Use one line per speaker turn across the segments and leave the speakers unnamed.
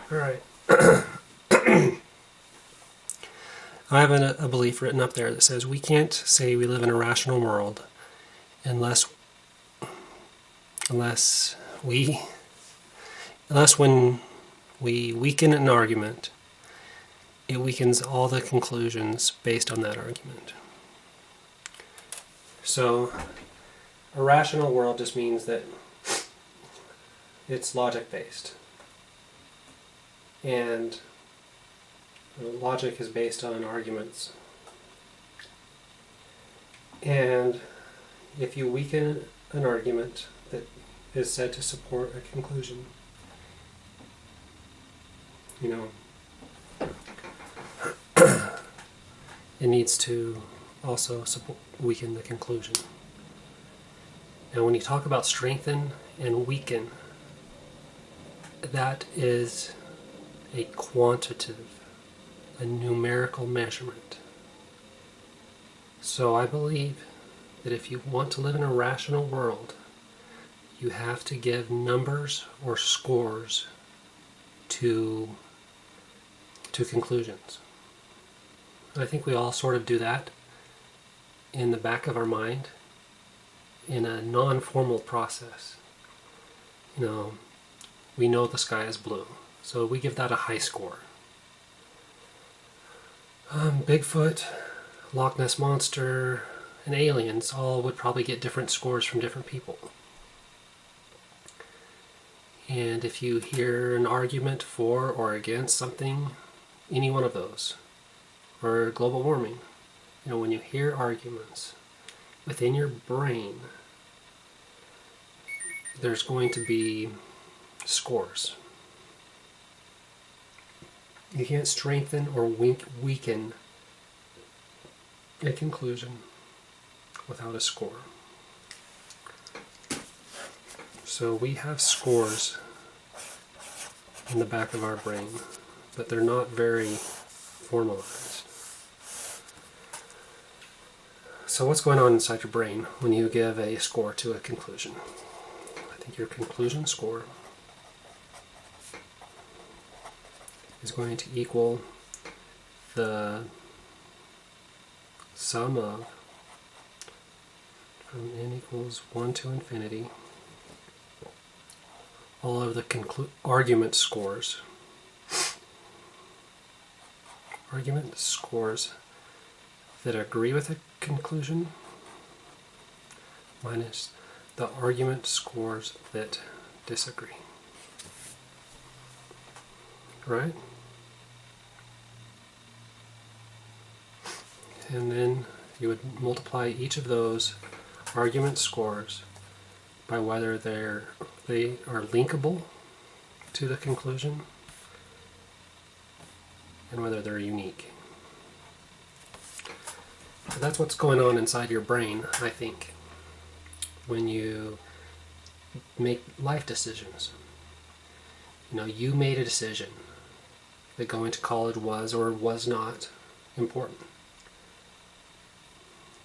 All right. I have a belief written up there that says we can't say we live in a rational world unless when we weaken an argument, it weakens all the conclusions based on that argument. So, a rational world just means that it's logic-based. And logic is based on arguments. And if you weaken an argument that is said to support a conclusion, it needs to also weaken the conclusion. Now, when you talk about strengthen and weaken, that is a quantitative, a numerical measurement. So I believe that if you want to live in a rational world, you have to give numbers or scores to conclusions. And I think we all sort of do that in the back of our mind in a non-formal process. We know the sky is blue, so we give that a high score. Bigfoot, Loch Ness Monster, and aliens all would probably get different scores from different people. And if you hear an argument for or against something, any one of those, or global warming, when you hear arguments within your brain, there's going to be scores. You can't strengthen or weaken a conclusion without a score. So we have scores in the back of our brain, but they're not very formalized. So what's going on inside your brain when you give a score to a conclusion? I think your conclusion score is going to equal the sum of, from n equals 1 to infinity, all of the argument scores. Argument scores that agree with a conclusion minus the argument scores that disagree. Right? And then you would multiply each of those argument scores by whether they are linkable to the conclusion and whether they're unique. So that's what's going on inside your brain, I think, when you make life decisions. You made a decision that going to college was or was not important.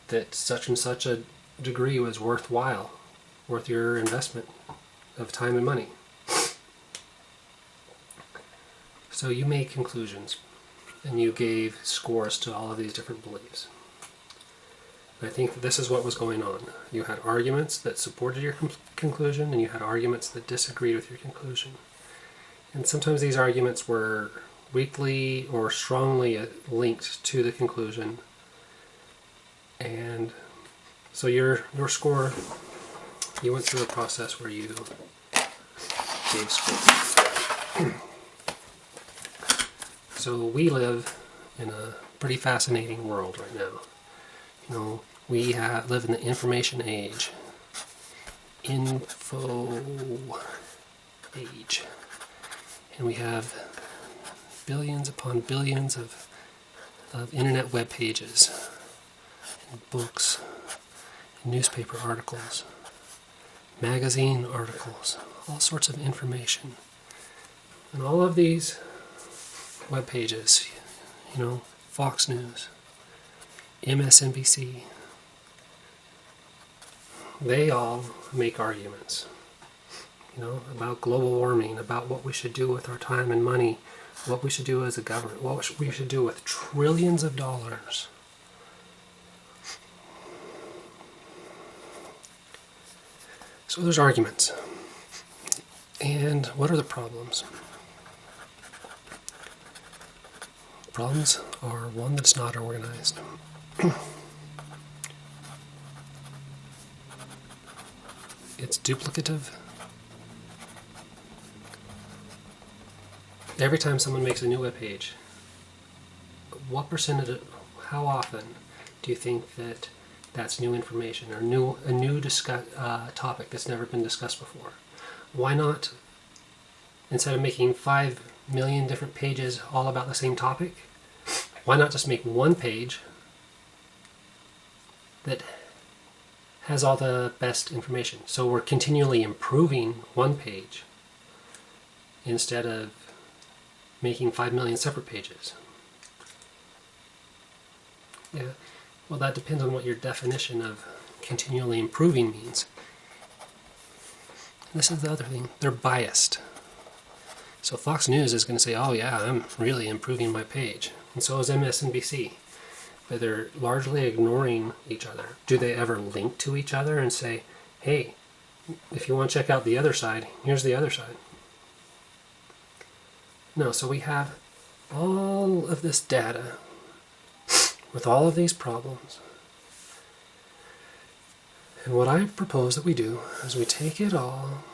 That such and such a degree was worthwhile, worth your investment of time and money. So you made conclusions, and you gave scores to all of these different beliefs. And I think that this is what was going on. You had arguments that supported your conclusion, and you had arguments that disagreed with your conclusion. And sometimes these arguments were weakly or strongly linked to the conclusion. And so your score, you went through a process where you gave scores. So we live in a pretty fascinating world right now. We live in the information age. Info age. And we have billions upon billions of internet web pages, and books, and newspaper articles, magazine articles, all sorts of information. And all of these web pages, Fox News, MSNBC, they all make arguments. about global warming, about what we should do with our time and money, what we should do as a government, what we should do with trillions of dollars. So there's arguments. And what are the problems? Problems are, one, that's not organized. It's duplicative. Every time someone makes a new web page, what percentage, how often do you think that that's new information or a new topic that's never been discussed before? Why not, instead of making 5 million different pages all about the same topic, why not just make one page that has all the best information? So we're continually improving one page instead of making 5 million separate pages. Yeah, well, that depends on what your definition of continually improving means. And this is the other thing, they're biased. So Fox News is going to say, oh yeah, I'm really improving my page. And so is MSNBC. But they're largely ignoring each other. Do they ever link to each other and say, hey, if you want to check out the other side, here's the other side? No, so we have all of this data with all of these problems. And what I propose that we do is we take it all,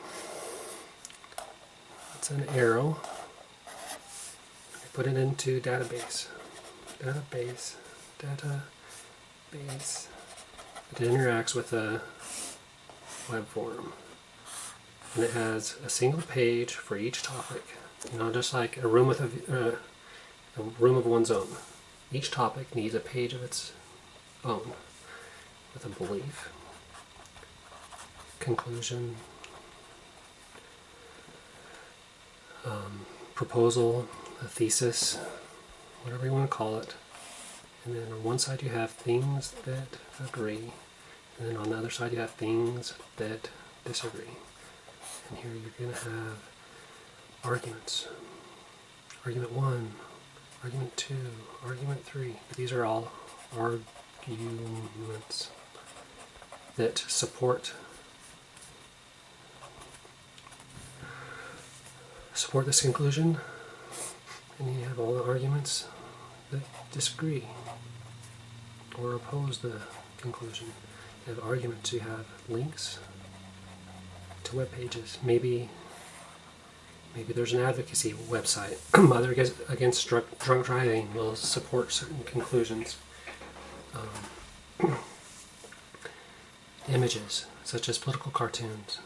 it's an arrow, we put it into database. It interacts with a web form. And it has a single page for each topic. Just like a room with a room of one's own. Each topic needs a page of its own with a belief, conclusion, proposal, a thesis, whatever you want to call it. And then on one side you have things that agree, and then on the other side you have things that disagree. And here you're going to have arguments. Argument 1, argument 2, argument 3. These are all arguments that support this conclusion. And then you have all the arguments that disagree or oppose the conclusion. You have arguments, you have links to web pages. Maybe there's an advocacy website. Mother Against Drunk Driving will support certain conclusions. Images, such as political cartoons.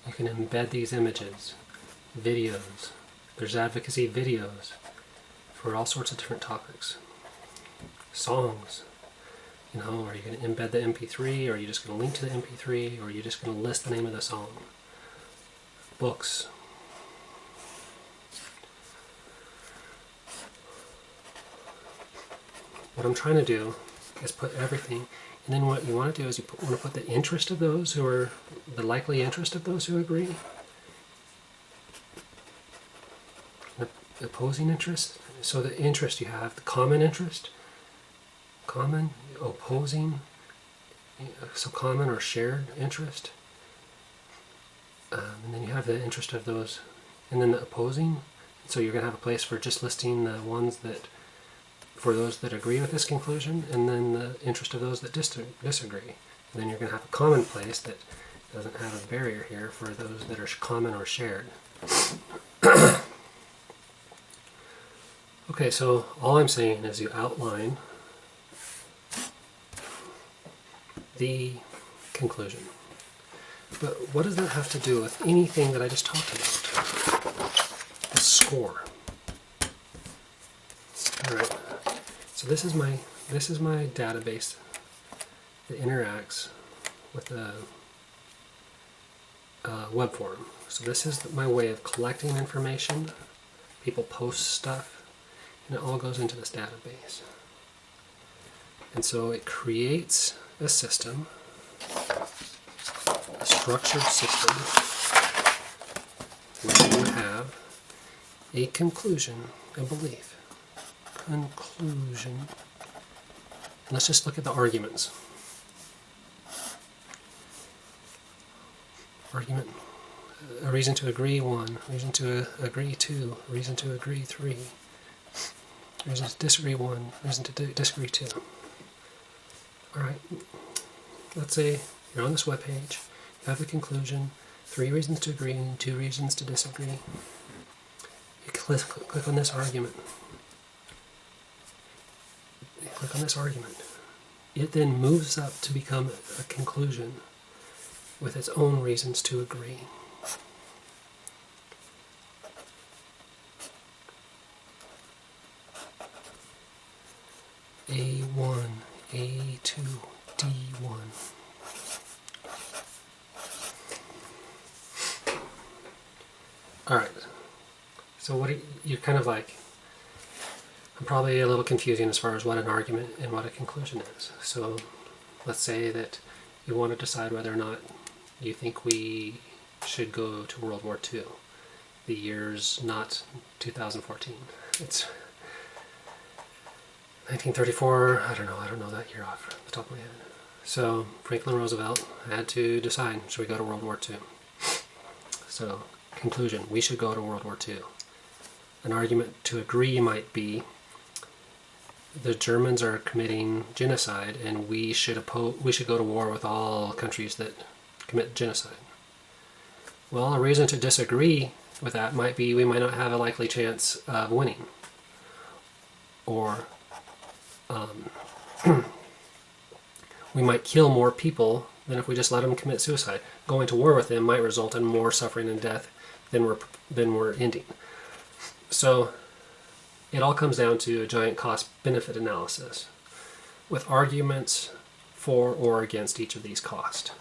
You can embed these images. Videos. There's advocacy videos for all sorts of different topics. Songs. Are you going to embed the MP3, or are you just going to link to the MP3, or are you just going to list the name of the song? Books. What I'm trying to do is put everything, and then what you want to do is you want to put the interest of those who are, the likely interest of those who agree, the opposing interest. So the interest you have, the common interest, common, opposing, so common or shared interest, and then you have the interest of those, and then the opposing. So you're going to have a place for just listing the ones that, for those that agree with this conclusion, and then the interest of those that disagree. And then you're going to have a common place that doesn't have a barrier here for those that are common or shared. Okay, so all I'm saying is you outline the conclusion. But what does that have to do with anything that I just talked about? The score. All right. So this is my database that interacts with the web form. So this is my way of collecting information. People post stuff, and it all goes into this database. And so it creates a system, a structured system, where you have a conclusion, a belief. Conclusion. Let's just look at the arguments. Argument. A reason to agree 1, reason to agree 2, reason to agree 3, reason to disagree 1, reason to disagree 2. Alright, let's say you're on this webpage, you have a conclusion, 3 reasons to agree and 2 reasons to disagree. You click on this argument. You click on this argument. It then moves up to become a conclusion with its own reasons to agree. A1, A2, D1. Alright, so what you're kind of like, I'm probably a little confusing as far as what an argument and what a conclusion is. So let's say that you want to decide whether or not you think we should go to World War II. The year's not 2014. It's 1934, I don't know that year off the top of my head. So Franklin Roosevelt had to decide, should we go to World War II? So, conclusion, we should go to World War II. An argument to agree might be the Germans are committing genocide and we should go to war with all countries that commit genocide. Well, a reason to disagree with that might be we might not have a likely chance of winning. Or we might kill more people than if we just let them commit suicide. Going to war with them might result in more suffering and death than we're ending. So it all comes down to a giant cost-benefit analysis with arguments for or against each of these costs.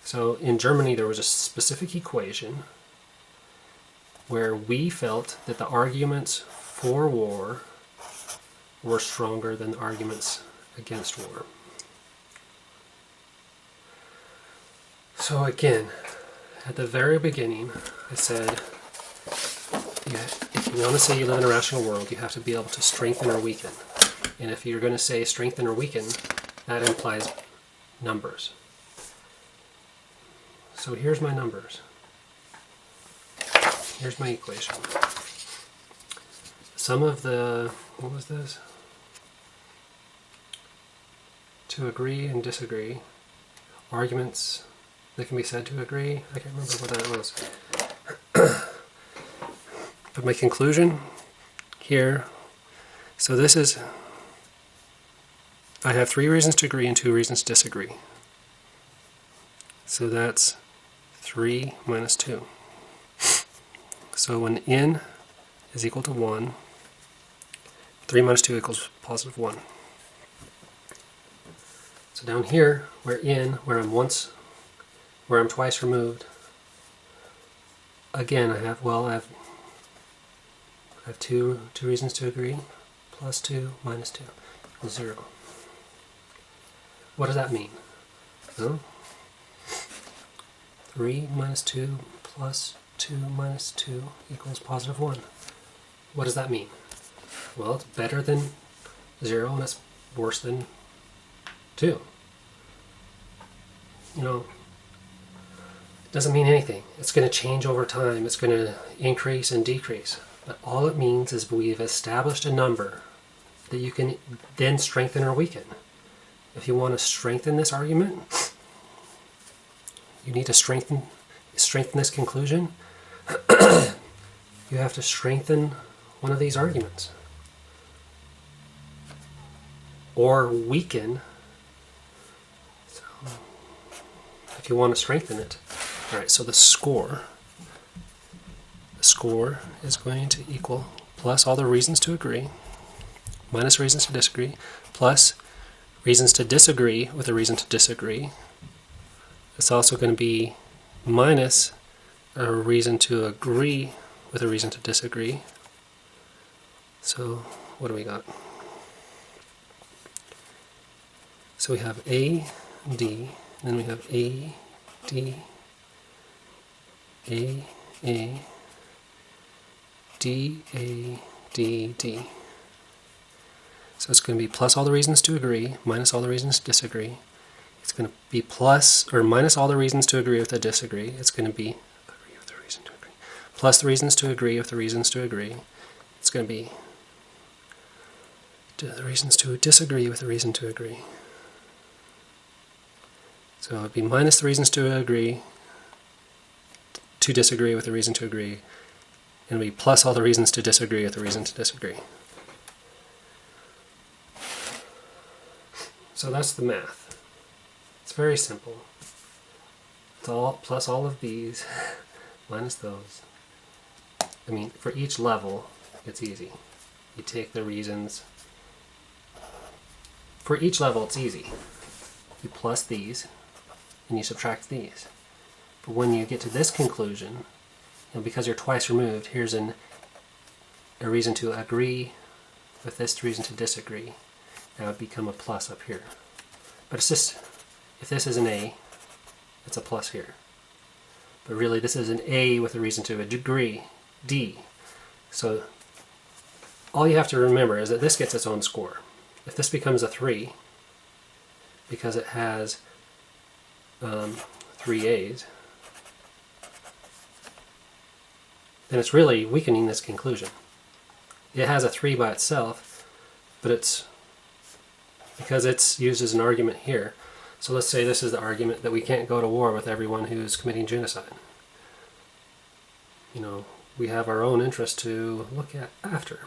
So in Germany there was a specific equation where we felt that the arguments for war were stronger than the arguments against war. So again, at the very beginning, I said, if you want to say you live in a rational world, you have to be able to strengthen or weaken. And if you're going to say strengthen or weaken, that implies numbers. So here's my numbers. Here's my equation. Some of the, what was this? To agree and disagree. Arguments that can be said to agree. I can't remember what that was. But my conclusion here, so this is, I have 3 reasons to agree and 2 reasons to disagree. So that's 3 minus 2. So when n is equal to 1, 3 minus 2 equals positive 1. So down here, where I'm twice removed, again I have two reasons to agree, plus 2 minus 2 equals 0. What does that mean? Well, 3 minus 2 plus 2 minus 2 equals positive 1. What does that mean? Well, it's better than 0 and it's worse than 2. You know, it doesn't mean anything. It's going to change over time. It's going to increase and decrease. But all it means is we've established a number that you can then strengthen or weaken. If you want to strengthen this argument, you need to strengthen this conclusion. You have to strengthen one of these arguments. Or weaken. So, if you want to strengthen it. Alright, so the score is going to equal plus all the reasons to agree, minus reasons to disagree, plus reasons to disagree with a reason to disagree. It's also going to be minus a reason to agree with a reason to disagree. So what do we got? So we have A, D, then we have A, D, A, A, D, A, D, D. So it's going to be plus all the reasons to agree, minus all the reasons to disagree. It's going to be plus or minus all the reasons to agree with the disagree. It's going to be agree with the reason to agree. Plus the reasons to agree with the reasons to agree. It's going to be the reasons to disagree with the reason to agree. So it would be minus the reasons to agree, to disagree with the reason to agree, and it would be plus all the reasons to disagree with the reason to disagree. So that's the math. It's very simple. It's all plus all of these minus those. I mean, for each level, it's easy. You take the reasons. For each level, it's easy. You plus these, and you subtract these. But when you get to this conclusion, because you're twice removed, here's a reason to agree with this reason to disagree. That would become a plus up here. But it's just, if this is an A, it's a plus here. But really this is an A with a reason to agree, D. So all you have to remember is that this gets its own score. If this becomes a 3, because it has 3 A's, then it's really weakening this conclusion. It has a 3 by itself, but it's because it's used as an argument here. So let's say this is the argument that we can't go to war with everyone who's committing genocide. You know, we have our own interest to look at after.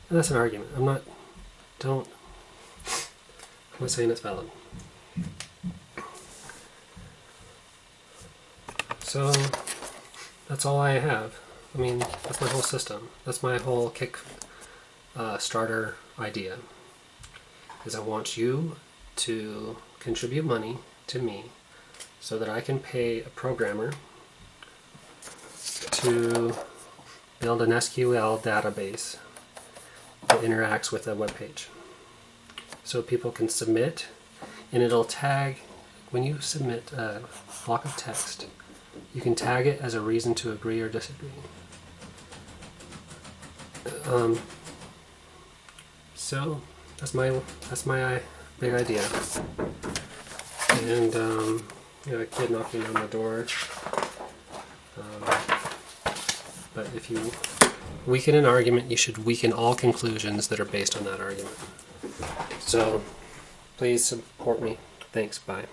And that's an argument. I'm not saying it's valid. So that's all I have. I mean, that's my whole system. That's my whole kick starter idea. Is I want you to contribute money to me so that I can pay a programmer to build an SQL database that interacts with a web page. So people can submit, and it'll tag, when you submit a block of text, you can tag it as a reason to agree or disagree. So that's my big idea. And a kid knocking on the door. But if you weaken an argument, you should weaken all conclusions that are based on that argument. So please support me. Thanks. Bye.